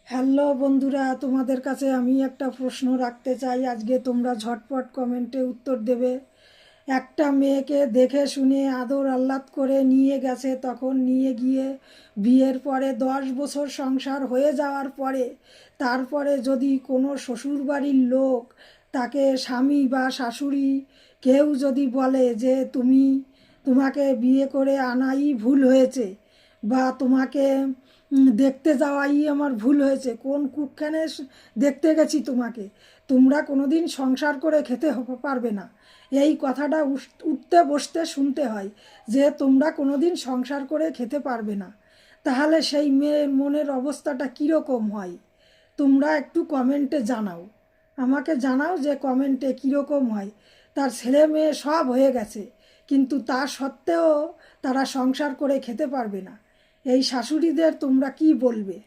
Hello বন্ধুরা, তোমাদের কাছে আমি একটা প্রশ্ন রাখতে চাই। আজকে তোমরা ঝটপট কমেন্টে উত্তর দেবে। একটা মেয়েকে দেখে শুনে আদর আহ্লাদ করে নিয়ে গেছে, তখন নিয়ে গিয়ে বিয়ের পরে 10 বছর সংসার হয়ে যাওয়ার পরে তারপরে যদি কোনো শ্বশুরবাড়ির লোক তাকে স্বামী বা শাশুড়ি কেউ যদি বলে যে তোমাকে বিয়ে করে আনাই ভুল হয়েছে, বা তোমাকে দেখতে যাওয়াই আমার ভুল হয়েছে, কোন কুক্ষানে দেখতে গেছি তোমাকে, তোমরা কোনো দিন সংসার করে খেতে পারবে না, এই কথাটা উঠতে বসতে শুনতে হয় যে তোমরা কোনো দিন সংসার করে খেতে পারবে না। তাহলে সেই মেয়ের মনের অবস্থাটা কীরকম হয়? তোমরা একটু কমেন্টে জানাও, আমাকে জানাও যে কমেন্টে কীরকম হয়। তার ছেলে মেয়ে সব হয়ে গেছে, কিন্তু তা সত্ত্বেও তারা সংসার করে খেতে পারবে না। এই শাশুড়িদের তোমরা কি বলবে?